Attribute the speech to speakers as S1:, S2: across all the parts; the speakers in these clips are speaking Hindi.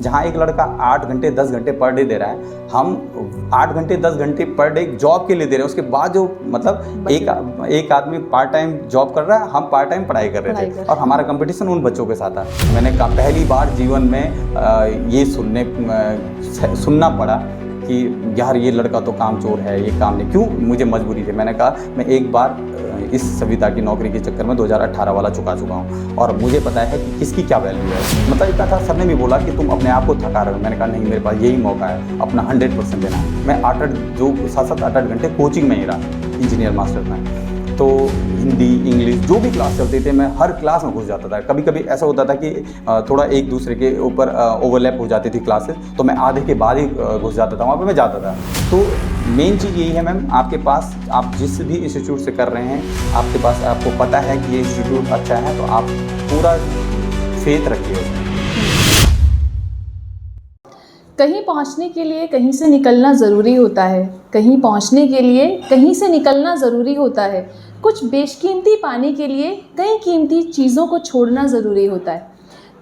S1: जहाँ एक लड़का 8 घंटे 10 घंटे पर डे दे रहा है, हम 8 घंटे 10 घंटे पर डे जॉब के लिए दे रहे हैं। उसके बाद जो मतलब एक आदमी पार्ट टाइम जॉब कर रहा है, हम पार्ट टाइम पढ़ाई कर रहे थे और हमारा कंपटीशन उन बच्चों के साथ था। मैंने कहा पहली बार जीवन में ये सुनना पड़ा कि यार ये लड़का तो कामचोर है, ये काम नहीं, क्यों, मुझे मजबूरी थी। मैंने कहा मैं एक बार इस संविदा की नौकरी के चक्कर में 2018 वाला चुका हूँ और मुझे पता है कि किसकी क्या वैल्यू है। मतलब इतना था, सर ने भी बोला कि तुम अपने आप को थका रहे हो। मैंने कहा नहीं, मेरे पास यही मौका है अपना 100% देना। मैं 7-8 घंटे कोचिंग में ही रहा, इंजीनियर मास्टर में। तो हिंदी इंग्लिश जो भी क्लास चलती थी, मैं हर क्लास में घुस जाता था। कभी कभी ऐसा होता था कि थोड़ा एक दूसरे के ऊपर ओवरलैप हो जाती थी क्लासेस, तो मैं आधे के बाद ही घुस जाता था, वहाँ पे मैं जाता था। तो मेन चीज़ यही है मैम, आपके पास आप जिस भी इंस्टीट्यूट से कर रहे हैं, आपके पास आपको पता है कि ये इंस्टीट्यूट अच्छा है, तो आप पूरा फेथ रखिए उसमें।
S2: कहीं पहुंचने के लिए कहीं से निकलना ज़रूरी होता है, कहीं पहुंचने के लिए कहीं से निकलना ज़रूरी होता है। कुछ बेशकीमती पाने के लिए कई कीमती चीज़ों को छोड़ना ज़रूरी होता है।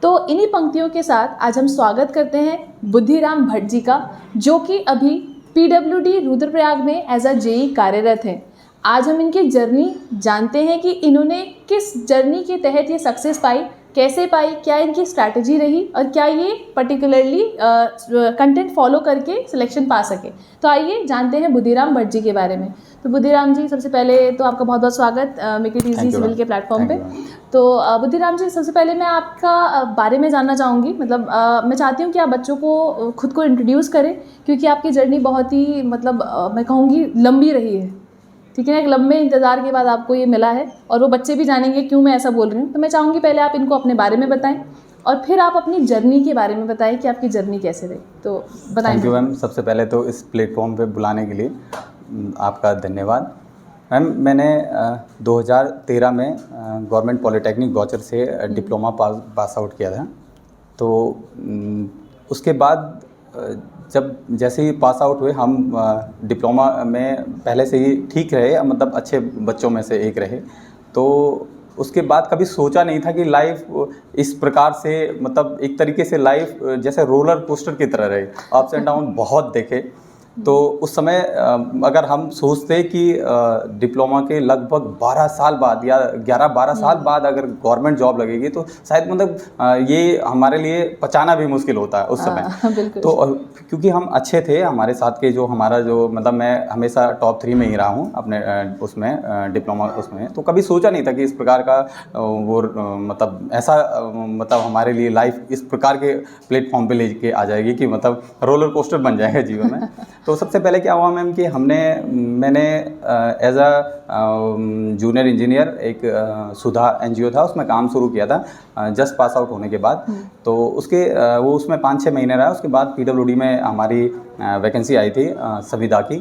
S2: तो इन्हीं पंक्तियों के साथ आज हम स्वागत करते हैं बुद्धिराम भट्ट जी का, जो कि अभी PWD रुद्रप्रयाग में एज अ JE कार्यरत हैं। आज हम इनकी जर्नी जानते हैं कि इन्होंने किस जर्नी के तहत ये सक्सेस पाई, कैसे पाई, क्या इनकी स्ट्रैटेजी रही और क्या ये पर्टिकुलरली कंटेंट फॉलो करके सिलेक्शन पा सके। तो आइए जानते हैं बुद्धिराम भट्ट जी के बारे में। तो बुद्धिराम जी, सबसे पहले तो आपका बहुत बहुत स्वागत मेक इट ईजी सिविल के प्लेटफॉर्म पे। तो बुद्धिराम जी, सबसे पहले मैं आपका बारे में जानना चाहूँगी। मतलब मैं चाहती हूँ कि आप बच्चों को खुद को इंट्रोड्यूस करें, क्योंकि आपकी जर्नी बहुत ही मतलब मैं कहूँगी लंबी रही है, ठीक है। एक लंबे इंतज़ार के बाद आपको ये मिला है और वो बच्चे भी जानेंगे क्यों मैं ऐसा बोल रही हूँ। तो मैं चाहूँगी पहले आप इनको अपने बारे में बताएं और फिर आप अपनी जर्नी के बारे में बताएं कि आपकी जर्नी कैसे रही। तो बताएं।
S1: Thank you ma'am. सबसे पहले तो इस प्लेटफॉर्म पे बुलाने के लिए आपका धन्यवाद। मैम, मैंने 2013 में गवर्नमेंट पॉलिटेक्निक गौचर से डिप्लोमा पास आउट किया था। तो उसके बाद जैसे ही पास आउट हुए, हम डिप्लोमा में पहले से ही ठीक रहे, मतलब अच्छे बच्चों में से एक रहे। तो उसके बाद कभी सोचा नहीं था कि लाइफ इस प्रकार से, मतलब एक तरीके से लाइफ जैसे रोलर कोस्टर की तरह रहे, अप्स एंड डाउन बहुत देखे। तो उस समय अगर हम सोचते कि डिप्लोमा के लगभग 12 साल बाद या 11-12 साल बाद अगर गवर्नमेंट जॉब लगेगी, तो शायद मतलब ये हमारे लिए पचाना भी मुश्किल होता है उस समय। तो क्योंकि हम अच्छे थे, हमारे साथ के जो हमारा जो मतलब मैं हमेशा टॉप 3 में ही रहा हूँ अपने उसमें डिप्लोमा उसमें। तो कभी सोचा नहीं था कि इस प्रकार का वो मतलब ऐसा मतलब हमारे लिए लाइफ इस प्रकार के प्लेटफॉर्म पे लेके आ जाएगी कि मतलब रोलर कोस्टर बन जाएगा जीवन में। तो सबसे पहले क्या हुआ मैम कि मैंने एज अ जूनियर इंजीनियर एक सुधा NGO था, उसमें काम शुरू किया था जस्ट पास आउट होने के बाद। तो वो उसमें 5-6 महीने रहा। उसके बाद PWD में हमारी वैकेंसी आई थी संविदा की,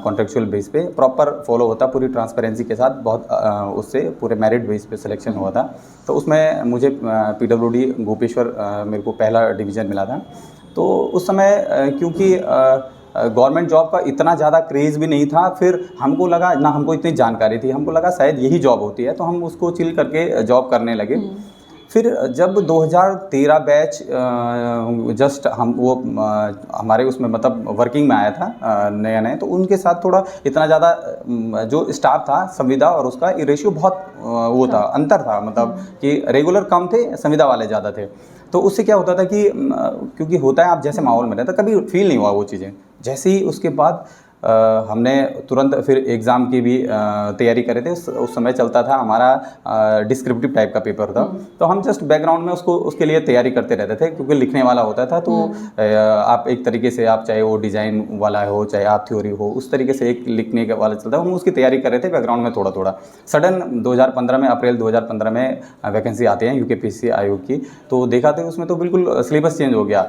S1: कॉन्ट्रेक्चुअल बेस पे प्रॉपर फॉलो होता, पूरी ट्रांसपेरेंसी के साथ, बहुत उससे पूरे मेरिट बेस पे सिलेक्शन हुआ था। तो उसमें मुझे PWD गोपेश्वर मेरे को पहला डिवीज़न मिला था। तो उस समय क्योंकि गवर्नमेंट जॉब का इतना ज़्यादा क्रेज़ भी नहीं था, फिर हमको लगा ना, हमको इतनी जानकारी थी, हमको लगा शायद यही जॉब होती है, तो हम उसको चिल करके जॉब करने लगे। फिर जब 2013 बैच जस्ट हमारे उसमें मतलब वर्किंग में आया था नया नया, तो उनके साथ थोड़ा इतना ज़्यादा जो स्टाफ था संविदा और उसका रेशियो बहुत वो था, अंतर था, मतलब कि रेगुलर कम थे, संविदा वाले ज़्यादा थे। तो उससे क्या होता था कि क्योंकि होता है आप जैसे माहौल में रहता, कभी फील नहीं हुआ वो चीज़ें। जैसे ही उसके बाद हमने तुरंत फिर एग्ज़ाम की भी तैयारी करे थे। उस समय चलता था हमारा डिस्क्रिप्टिव टाइप का पेपर था, तो हम जस्ट बैकग्राउंड में उसके लिए तैयारी करते रहते थे, क्योंकि लिखने वाला होता था। तो आप एक तरीके से, आप चाहे वो डिज़ाइन वाला हो, चाहे आप थ्योरी हो, उस तरीके से एक लिखने का वाला चलता है। हम उसकी तैयारी कर रहे थे बैकग्राउंड में थोड़ा थोड़ा। सडन 2015 में, अप्रैल 2015 में वैकेंसी आते हैं UKPSC आयोग की। तो देखा था उसमें तो बिल्कुल सिलेबस चेंज हो गया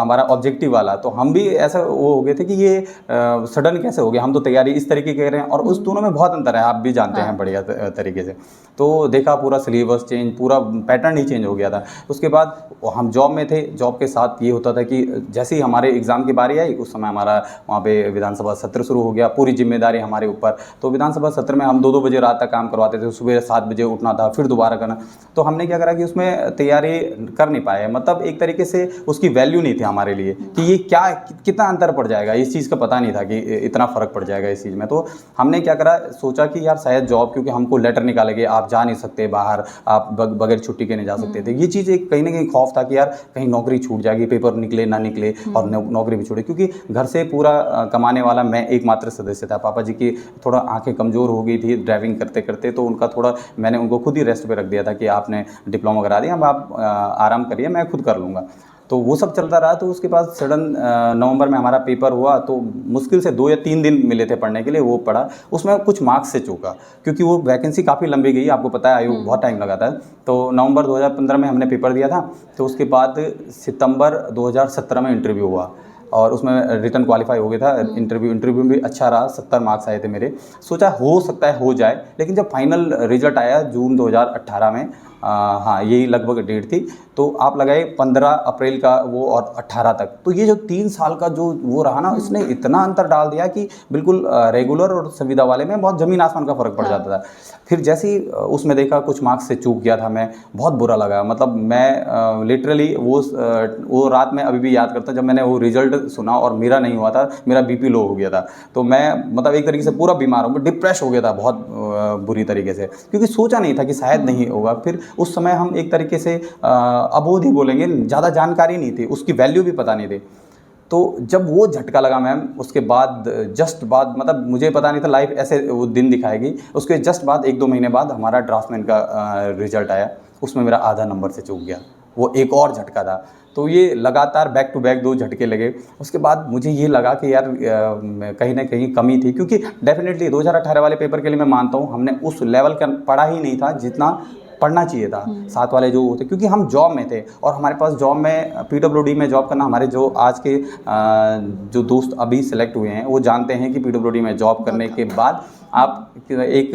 S1: हमारा ऑब्जेक्टिव वाला। तो हम भी ऐसा वो हो गए थे कि ये सडन डन कैसे हो गया, हम तो तैयारी इस तरीके की कर रहे हैं, और उस दोनों में बहुत अंतर है, आप भी जानते हैं बढ़िया तरीके से। तो देखा पूरा सिलेबस चेंज, पूरा पैटर्न ही चेंज हो गया था। उसके बाद हम जॉब में थे, जॉब के साथ ये होता था कि जैसे ही हमारे एग्ज़ाम की बारी आई, उस समय हमारा वहाँ पे विधानसभा सत्र शुरू हो गया, पूरी जिम्मेदारी हमारे ऊपर। तो विधानसभा सत्र में हम 2-2 बजे रात तक काम करवाते थे, सुबह 7 बजे उठना था, फिर दोबारा करना। तो हमने क्या करा कि उसमें तैयारी कर नहीं पाए, मतलब एक तरीके से उसकी वैल्यू नहीं थी हमारे लिए कि ये क्या कितना अंतर पड़ जाएगा, इस चीज़ का पता नहीं था कि इतना फ़र्क पड़ जाएगा इस चीज़ में। तो हमने क्या करा, सोचा कि यार शायद जॉब, क्योंकि हमको लेटर निकालेंगे, आप जा नहीं सकते बाहर, आप बगैर छुट्टी के नहीं जा सकते थे। ये चीज़ एक कहीं ना कहीं खौफ था कि यार कहीं नौकरी छूट जाएगी, पेपर निकले ना निकले और नौकरी भी छूटे, क्योंकि घर से पूरा कमाने वाला मैं एकमात्र सदस्य था। पापा जी की थोड़ा आंखें कमज़ोर हो गई थी ड्राइविंग करते करते, तो उनका थोड़ा मैंने उनको खुद ही रेस्ट पे रख दिया था कि आपने डिप्लोमा करा दिया, अब आप आराम करिए, मैं खुद कर लूँगा। तो वो सब चलता रहा। तो उसके बाद सडन नवंबर में हमारा पेपर हुआ, तो मुश्किल से 2 या 3 दिन मिले थे पढ़ने के लिए, वो पढ़ा, उसमें कुछ मार्क्स से चूका, क्योंकि वो वैकेंसी काफ़ी लंबी गई, आपको पता है आयोग बहुत टाइम लगा था। तो नवंबर 2015 में हमने पेपर दिया था। तो उसके बाद सितंबर 2017 में इंटरव्यू हुआ, और उसमें रिटर्न क्वालिफाई हो गया था। इंटरव्यू भी अच्छा रहा, 70 मार्क्स आए थे मेरे। सोचा हो सकता है हो जाए, लेकिन जब फाइनल रिजल्ट आया जून 2018 में, हाँ यही लगभग डेट थी, तो आप लगाए 15 अप्रैल का वो और 18 तक, तो ये जो 3 साल का जो वो रहा ना, इसने इतना अंतर डाल दिया कि बिल्कुल रेगुलर और संविदा वाले में बहुत ज़मीन आसमान का फ़र्क पड़ जाता था। फिर जैसे ही उसमें देखा कुछ मार्क्स से चूक गया था मैं, बहुत बुरा लगा। मतलब मैं लिटरली वो रात में अभी भी याद करता, जब मैंने वो रिजल्ट सुना और मेरा नहीं हुआ था, मेरा बीपी लो हो गया था। तो मैं मतलब एक तरीके से पूरा बीमार हूँ, डिप्रेस हो गया था बहुत बुरी तरीके से, क्योंकि सोचा नहीं था कि शायद नहीं होगा। फिर उस समय हम एक तरीके से अबोध ही बोलेंगे, ज़्यादा जानकारी नहीं थी, उसकी वैल्यू भी पता नहीं थी। तो जब वो झटका लगा मैम, उसके बाद जस्ट बाद, मतलब मुझे पता नहीं था लाइफ ऐसे वो दिन दिखाएगी, उसके जस्ट बाद 1-2 महीने बाद हमारा ड्राफ्टमैन का रिजल्ट आया, उसमें मेरा आधा नंबर से चूक गया। वो एक और झटका था। तो ये लगातार बैक टू बैक 2 झटके लगे। उसके बाद मुझे ये लगा कि यार कहीं ना कहीं कमी थी, क्योंकि डेफिनेटली 2018 वाले पेपर के लिए मैं मानता हूँ हमने उस लेवल का पढ़ा ही नहीं था जितना पढ़ना चाहिए था। साथ वाले जो होते, क्योंकि हम जॉब में थे, और हमारे पास जॉब में पीडब्ल्यूडी में जॉब करना, हमारे जो आज के जो दोस्त अभी सेलेक्ट हुए हैं वो जानते हैं कि पीडब्ल्यूडी में जॉब करने के बाद आप एक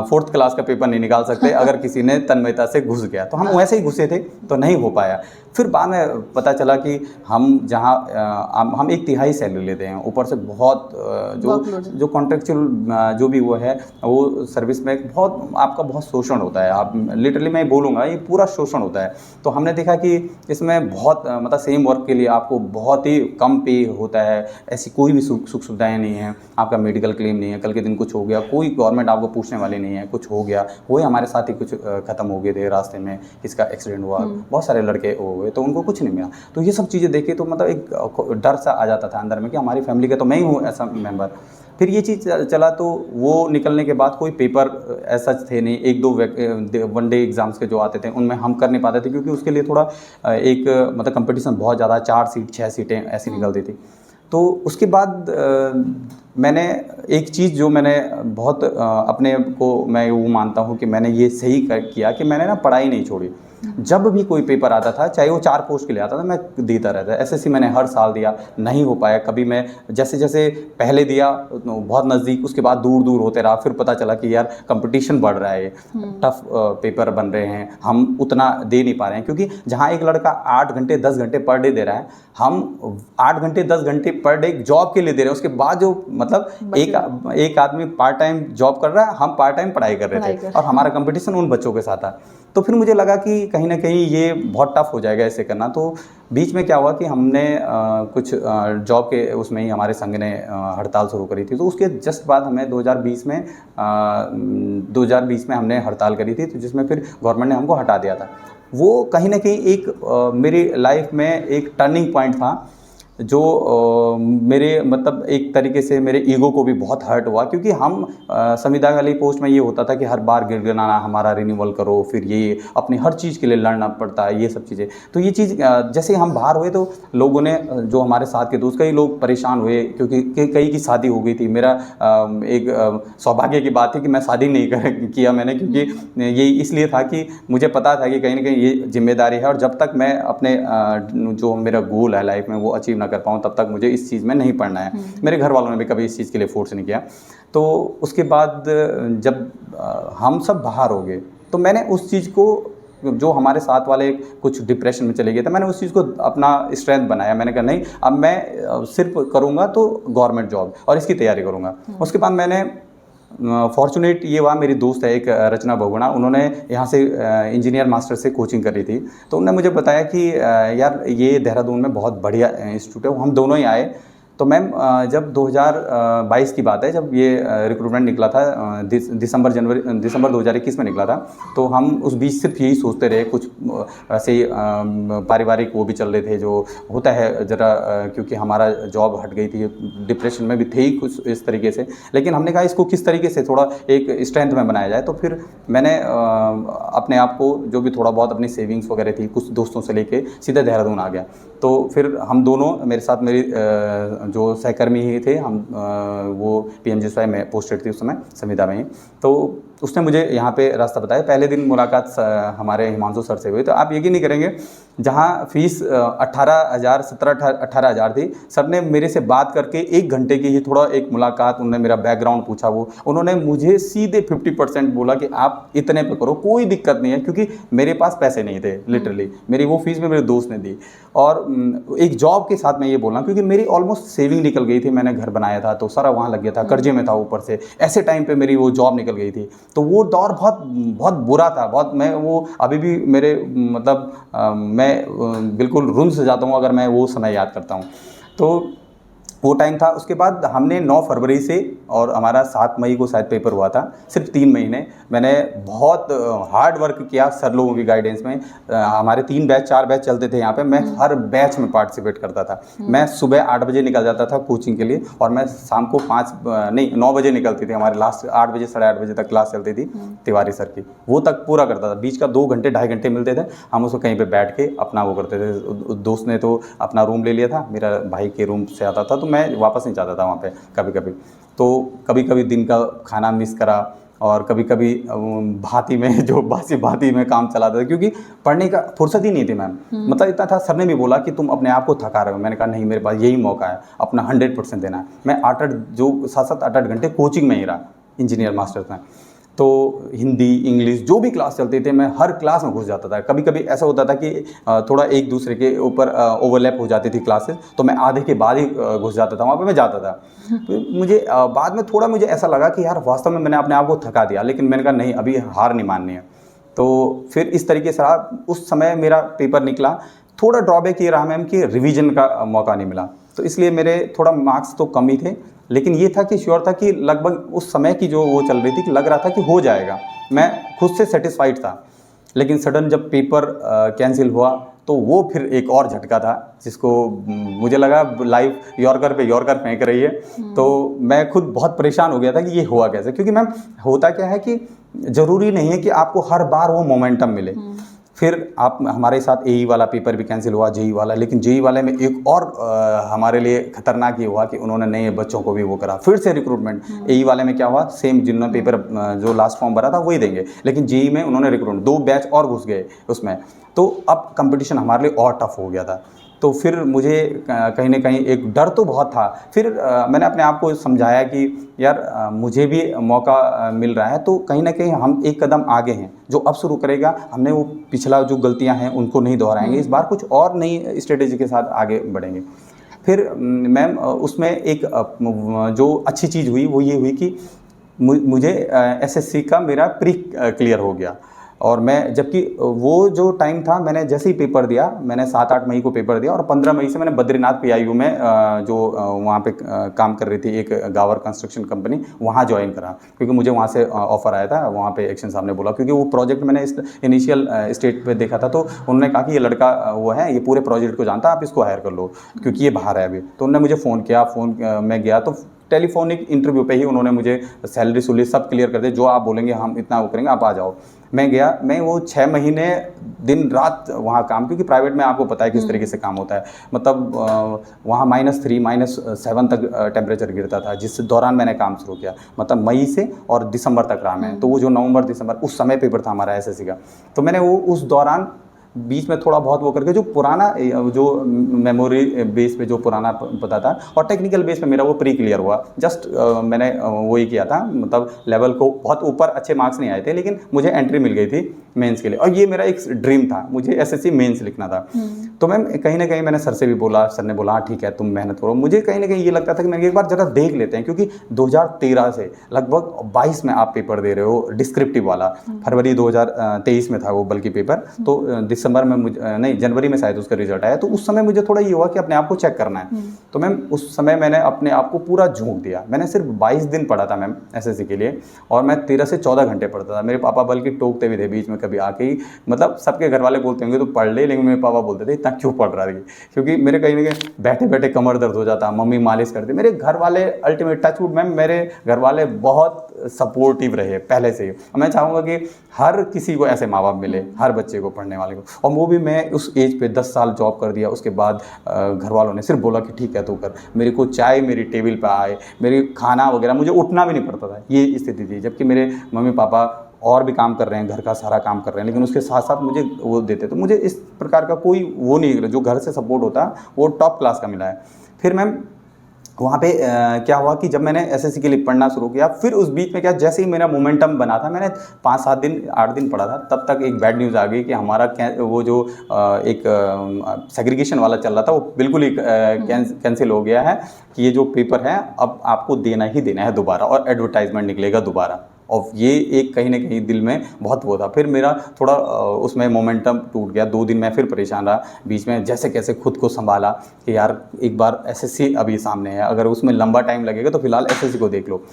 S1: 4th क्लास का पेपर नहीं निकाल सकते अगर किसी ने तन्मयता से घुस गया। तो हम वैसे ही घुसे थे, तो नहीं हो पाया। फिर बाद में पता चला कि हम जहाँ हम 1/3 सैलरी लेते हैं, ऊपर से बहुत जो कॉन्ट्रेक्चुअल जो भी वो है, वो सर्विस में बहुत आपका बहुत शोषण होता है। आप लिटरली मैं बोलूँगा ये पूरा शोषण होता है। तो हमने देखा कि इसमें बहुत मतलब सेम वर्क के लिए आपको बहुत ही कम पे होता है, ऐसी कोई भी सुख सुविधाएँ नहीं हैं, आपका मेडिकल क्लेम नहीं है, कल के दिन कुछ हो गया कोई गवर्नमेंट आपको पूछने वाली नहीं है, कुछ हो गया, वही हमारे साथ ही कुछ ख़त्म हो गए थे रास्ते में, किसका एक्सीडेंट हुआ, बहुत सारे लड़के हो गए, तो उनको कुछ नहीं मिला। तो ये सब चीज़ें देखे तो मतलब एक डर सा आ जाता था अंदर में कि हमारी फैमिली का तो मैं ही हूँ ऐसा मेंबर। फिर ये चीज़ चला, तो वो निकलने के बाद कोई पेपर ऐसा थे नहीं, 1-2 वनडे एग्ज़ाम्स के जो आते थे उनमें हम कर नहीं पाते थे, क्योंकि उसके लिए थोड़ा एक मतलब कंपटीशन बहुत ज़्यादा, 4 सीट 6 सीटें ऐसी निकलती थी। तो उसके बाद मैंने एक चीज़ जो मैंने बहुत अपने को मैं वो मानता हूँ कि मैंने ये सही किया कि मैंने ना पढ़ाई नहीं छोड़ी। जब भी कोई पेपर आता था, चाहे वो 4 पोस्ट के लिए आता था, मैं देता रहता। एसएससी मैंने हर साल दिया, नहीं हो पाया कभी। मैं जैसे जैसे पहले दिया बहुत नज़दीक, उसके बाद दूर दूर होते रहा, फिर पता चला कि यार कंपटीशन बढ़ रहा है, टफ पेपर बन रहे हैं, हम उतना दे नहीं पा रहे हैं। क्योंकि जहाँ एक लड़का 8 घंटे 10 घंटे पर डे दे रहा है, हम 8 घंटे 10 घंटे पर डे जॉब के लिए दे रहे हैं। उसके बाद जो मतलब एक आदमी पार्ट टाइम जॉब कर रहा है, हम पार्ट टाइम पढ़ाई कर रहे थे, और हमारा कंपटीशन उन बच्चों के साथ था। तो फिर मुझे लगा कि कहीं ना कहीं ये बहुत टफ हो जाएगा ऐसे करना। तो बीच में क्या हुआ कि हमने कुछ जॉब के उसमें ही हमारे संघ ने हड़ताल शुरू करी थी। तो उसके जस्ट बाद हमें 2020 में हमने हड़ताल करी थी, तो जिसमें फिर गवर्नमेंट ने हमको हटा दिया था। वो कहीं ना कहीं एक मेरी लाइफ में एक टर्निंग पॉइंट था, जो मेरे मतलब एक तरीके से मेरे ईगो को भी बहुत हर्ट हुआ। क्योंकि हम संविदा वाली पोस्ट में ये होता था कि हर बार गिड़गिड़ाना, हमारा रिन्यूअल करो, फिर ये अपनी हर चीज़ के लिए लड़ना पड़ता है, ये सब चीज़ें। तो ये चीज़ जैसे हम बाहर हुए तो लोगों ने, जो हमारे साथ के दोस्त, कई लोग परेशान हुए, क्योंकि कई की शादी हो गई थी। मेरा एक सौभाग्य की बात थी कि मैं शादी नहीं किया मैंने, क्योंकि ये इसलिए था कि मुझे पता था कि कहीं ना कहीं ये जिम्मेदारी है, और जब तक मैं अपने जो मेरा गोल है लाइफ में वो अचीव ना कर पाऊँ तब तक मुझे इस चीज़ में नहीं पढ़ना है। मेरे घर वालों ने भी कभी इस चीज़ के लिए फोर्स नहीं किया। तो उसके बाद जब हम सब बाहर हो गए तो मैंने उस चीज़ को, जो हमारे साथ वाले कुछ डिप्रेशन में चले गए थे, मैंने उस चीज़ को अपना स्ट्रेंथ बनाया। मैंने कहा नहीं, अब मैं सिर्फ करूँगा तो गवर्नमेंट जॉब और इसकी तैयारी करूँगा। उसके बाद मैंने फॉर्चुनेट ये हुआ, मेरी दोस्त है एक रचना बहुगुणा, उन्होंने यहाँ से इंजीनियर मास्टर से कोचिंग करी थी। तो उन्होंने मुझे बताया कि यार ये देहरादून में बहुत बढ़िया इंस्टीट्यूट है। हम दोनों ही आए। तो मैम जब 2022 की बात है, जब ये रिक्रूटमेंट निकला था, दिसंबर 2021 में निकला था। तो हम उस बीच सिर्फ यही सोचते रहे, कुछ ऐसे ही पारिवारिक वो भी चल रहे थे, जो होता है ज़रा, क्योंकि हमारा जॉब हट गई थी, डिप्रेशन में भी थे ही कुछ इस तरीके से। लेकिन हमने कहा इसको किस तरीके से थोड़ा एक स्ट्रेंथ में बनाया जाए। तो फिर मैंने अपने आप को, जो भी थोड़ा बहुत अपनी सेविंग्स वगैरह थी, कुछ दोस्तों से लेके सीधा देहरादून आ गया। तो फिर हम दोनों, मेरे साथ मेरी जो सहकर्मी ही थे, हम वो PMGSY में पोस्टेड थी उस समय, संविदा में ही। तो उसने मुझे यहाँ पे रास्ता बताया। पहले दिन मुलाकात हमारे हिमांशु सर से हुई। तो आप यकीन नहीं करेंगे, जहाँ फीस 18,000 17-18,000 थी, सर ने मेरे से बात करके 1 घंटे की ही थोड़ा एक मुलाकात, उन्होंने मेरा बैकग्राउंड पूछा, वो उन्होंने मुझे सीधे 50% बोला कि आप इतने पे करो, कोई दिक्कत नहीं है, क्योंकि मेरे पास पैसे नहीं थे। लिटरली मेरी वो फीस में मेरे दोस्त ने दी। और एक जॉब के साथ मैं ये बोल रहा हूँ, क्योंकि मेरी ऑलमोस्ट सेविंग निकल गई थी। मैंने घर बनाया था तो सारा वहाँ लग गया था, कर्जे में था ऊपर से। ऐसे टाइम पे मेरी वो जॉब निकल गई थी। तो वो दौर बहुत बहुत बुरा था, बहुत। मैं वो अभी भी मेरे मतलब मैं बिल्कुल रुन से जाता हूँ अगर मैं वो समय याद करता हूँ। तो वो टाइम था। उसके बाद हमने 9 फरवरी से, और हमारा 7 मई को शायद पेपर हुआ था, सिर्फ 3 महीने मैंने बहुत हार्ड वर्क किया सर लोगों की गाइडेंस में। हमारे 3 बैच 4 बैच चलते थे यहाँ पे, मैं हर बैच में पार्टिसिपेट करता था। मैं सुबह 8 बजे निकल जाता था कोचिंग के लिए, और मैं शाम को 9 बजे निकलती थी। हमारे लास्ट 8 बजे 8:30 बजे तक क्लास चलती थी तिवारी सर की, वो तक पूरा करता था। बीच का 2 घंटे 2.5 घंटे मिलते थे, हम उसको कहीं पर बैठ के अपना वो करते थे। दोस्त ने तो अपना रूम ले लिया था, मेरा भाई के रूम से आता था, तो मैं वापस नहीं जाता था वहाँ पे कभी कभी। तो कभी कभी दिन का खाना मिस करा, और कभी कभी भाती में, जो बासी भाती में काम चलाता था, क्योंकि पढ़ने का फुर्सत ही नहीं थी मैम। मतलब इतना था, सर ने भी बोला कि तुम अपने आप को थका रहे हो। मैंने कहा नहीं, मेरे पास यही मौका है, अपना 100% देना है। मैं 7-8 घंटे कोचिंग में ही रहा, इंजीनियर मास्टर्स में। तो हिंदी इंग्लिश जो भी क्लास चलती थी, मैं हर क्लास में घुस जाता था। कभी कभी ऐसा होता था कि थोड़ा एक दूसरे के ऊपर ओवरलैप हो जाती थी क्लासेस, तो मैं आधे के बाद ही घुस जाता था, वहाँ पे मैं जाता था। तो मुझे बाद में थोड़ा मुझे ऐसा लगा कि यार वास्तव में मैंने अपने आप को थका दिया, लेकिन मैंने कहा नहीं, अभी हार नहीं माननी है। तो फिर इस तरीके से रहा। उस समय मेरा पेपर निकला। थोड़ा ड्रॉबैक ये रहा मैम कि रिवीजन का मौका नहीं मिला, तो इसलिए मेरे थोड़ा मार्क्स तो कम ही थे। लेकिन ये था कि श्योर था कि लगभग उस समय की जो वो चल रही थी, कि लग रहा था कि हो जाएगा, मैं खुद से सेटिस्फाइड था। लेकिन सडन जब पेपर कैंसिल हुआ, तो वो फिर एक और झटका था, जिसको मुझे लगा लाइफ यॉर्कर पे यॉर्कर फेंक रही है। तो मैं खुद बहुत परेशान हो गया था कि ये हुआ कैसे, क्योंकि मैम होता क्या है कि ज़रूरी नहीं है कि आपको हर बार वो मोमेंटम मिले। फिर आप हमारे साथ AE वाला पेपर भी कैंसिल हुआ, JEE वाला। लेकिन JEE वाले में एक और हमारे लिए खतरनाक ये हुआ कि उन्होंने नए बच्चों को भी वो करा, फिर से रिक्रूटमेंट। AE वाले में क्या हुआ, सेम जिन्होंने पेपर जो लास्ट फॉर्म भरा था वही देंगे, लेकिन JEE में उन्होंने रिक्रूटमेंट 2 बैच और घुस गए उसमें। तो अब कंपटीशन हमारे लिए और टफ हो गया था। तो फिर मुझे कहीं ना कहीं एक डर तो बहुत था। फिर मैंने अपने आप को समझाया कि यार मुझे भी मौका मिल रहा है, तो कहीं ना कहीं हम एक कदम आगे हैं। जो अब शुरू करेगा, हमने वो पिछला जो गलतियां हैं उनको नहीं दोहराएंगे, इस बार कुछ और नई स्ट्रेटेजी के साथ आगे बढ़ेंगे। फिर मैम उसमें एक जो अच्छी चीज़ हुई वो ये हुई कि मुझे SSC का मेरा प्री क्लियर हो गया। और मैं, जबकि वो जो टाइम था, मैंने जैसे ही पेपर दिया, मैंने 7-8 मई को पेपर दिया, और 15 मई से मैंने बद्रीनाथ PIU में जो वहाँ पे काम कर रही थी एक गावर कंस्ट्रक्शन कंपनी, वहाँ ज्वाइन करा, क्योंकि मुझे वहाँ से ऑफ़र आया था। वहाँ पे एक्शन साहब ने बोला, क्योंकि वो प्रोजेक्ट मैंने इनिशियल स्टेज पे देखा था, तो उन्होंने कहा कि ये लड़का वो है, ये पूरे प्रोजेक्ट को जानता है, आप इसको हायर कर लो, क्योंकि ये बाहर है अभी। तो उन्होंने मुझे फ़ोन किया, मैं गया, तो टेलीफोनिक इंटरव्यू पे ही उन्होंने मुझे सैलरी सब क्लियर कर दे, जो आप बोलेंगे हम इतना वो करेंगे, आप आ जाओ। मैं गया, मैं वो 6 महीने दिन रात वहाँ काम, क्योंकि प्राइवेट में आपको पता है किस तरीके से काम होता है। मतलब वहाँ -3 -7 तक टेम्परेचर गिरता था, जिस दौरान मैंने काम शुरू किया। मतलब मई से और दिसंबर तक रहा मैं। तो वो जो नवंबर दिसंबर उस समय पेपर था हमारा SSC का, तो मैंने वो उस दौरान बीच में थोड़ा बहुत वो करके जो पुराना जो मेमोरी बेस पे जो पुराना पता था और टेक्निकल बेस पे मेरा वो प्री क्लियर हुआ। जस्ट मैंने वही किया था, मतलब लेवल को बहुत ऊपर अच्छे मार्क्स नहीं आए थे, लेकिन मुझे एंट्री मिल गई थी मेंस के लिए, और ये मेरा एक ड्रीम था, मुझे एसएससी मेंस लिखना था। तो मैम कहीं ना कहीं मैंने सर से भी बोला, सर ने बोला हाँ ठीक है तुम मेहनत करो। मुझे कहीं ना कहीं ये लगता था कि मैं एक बार जरा देख लेते हैं, क्योंकि 2013 से लगभग 22 में आप पेपर दे रहे हो डिस्क्रिप्टिव वाला, फरवरी 2023 में था वो बल्कि पेपर, तो दिसंबर में मुझे नहीं जनवरी में शायद उसका रिजल्ट आया। तो उस समय मुझे थोड़ा ये हुआ कि अपने आप को चेक करना है। तो मैम उस समय मैंने अपने आप को पूरा झोंक दिया। मैंने सिर्फ 22 दिन पढ़ा था मैम एसएससी के लिए, और मैं 13 से 14 घंटे पढ़ता था। मेरे पापा बल्कि टोकते भी थे बीच में कभी आके ही, मतलब सबके घर वाले बोलते होंगे तो पढ़ ले, लेकिन मेरे पापा बोलते थे इतना क्यों पढ़ रहा है, क्योंकि मेरे कहीं ना कहीं बैठे बैठे कमर दर्द हो जाता, मम्मी मालिश करती। मेरे घर वाले अल्टीमेट टचवुड मैम, मेरे घर वाले बहुत सपोर्टिव रहे पहले से ही। मैं चाहूँगा कि हर किसी को ऐसे माँ बाप मिले, हर बच्चे को, पढ़ने वाले को। और वो भी मैं उस एज पे 10 साल जॉब कर दिया, उसके बाद घर वालों ने सिर्फ बोला कि ठीक है तू कर। मेरे को चाय मेरी टेबल पे आए, मेरी खाना वगैरह, मुझे उठना भी नहीं पड़ता था, ये स्थिति थी। जबकि मेरे मम्मी पापा और भी काम कर रहे हैं, घर का सारा काम कर रहे हैं, लेकिन उसके साथ साथ मुझे वो देते। तो मुझे इस प्रकार का कोई वो नहीं, जो घर से सपोर्ट होता वो टॉप क्लास का मिला है। फिर मैम वहाँ पे क्या हुआ कि जब मैंने एसएससी के लिए पढ़ना शुरू किया, फिर उस बीच में क्या, जैसे ही मेरा मोमेंटम बना था, मैंने 5-7 दिन 8 दिन पढ़ा था, तब तक एक बैड न्यूज़ आ गई कि हमारा वो जो एक सेग्रीगेशन वाला चल रहा था वो बिल्कुल ही कैंसिल हो गया है, कि ये जो पेपर है अब आपको देना ही देना है दोबारा, और एडवर्टाइजमेंट निकलेगा दोबारा। और ये एक कहीं ना कहीं दिल में बहुत वो था। फिर मेरा थोड़ा उसमें मोमेंटम टूट गया। 2 दिन मैं फिर परेशान रहा, बीच में जैसे कैसे खुद को संभाला कि यार एक बार एसएससी अभी सामने है, अगर उसमें लंबा टाइम लगेगा तो फिलहाल एसएससी को देख लो।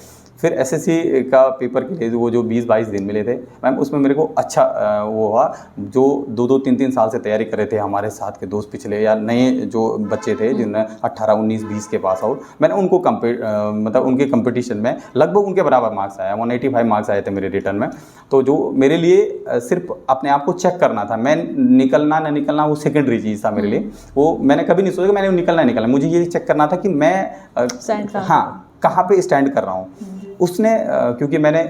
S1: फिर एसएससी का पेपर के लिए वो जो 20-22 दिन मिले थे मैम, उसमें मेरे को अच्छा वो हुआ। जो 2-2, 3-3 साल से तैयारी कर रहे थे हमारे साथ के दोस्त, पिछले या नए जो बच्चे थे जिनने 18, 19, 20 के पास आउट, मैंने उनको मतलब उनके कंपटीशन में लगभग उनके बराबर मार्क्स आया, 185 मार्क्स आए थे मेरे रिटर्न में। तो जो मेरे लिए सिर्फ अपने आप को चेक करना था, मैं निकलना न निकलना वो सेकेंडरी चीज़ था मेरे लिए। वो मैंने कभी नहीं सोचा कि मैंने निकलना, मुझे ये चेक करना था कि मैं हाँ कहाँ पे स्टैंड कर रहा हूँ। उसने क्योंकि मैंने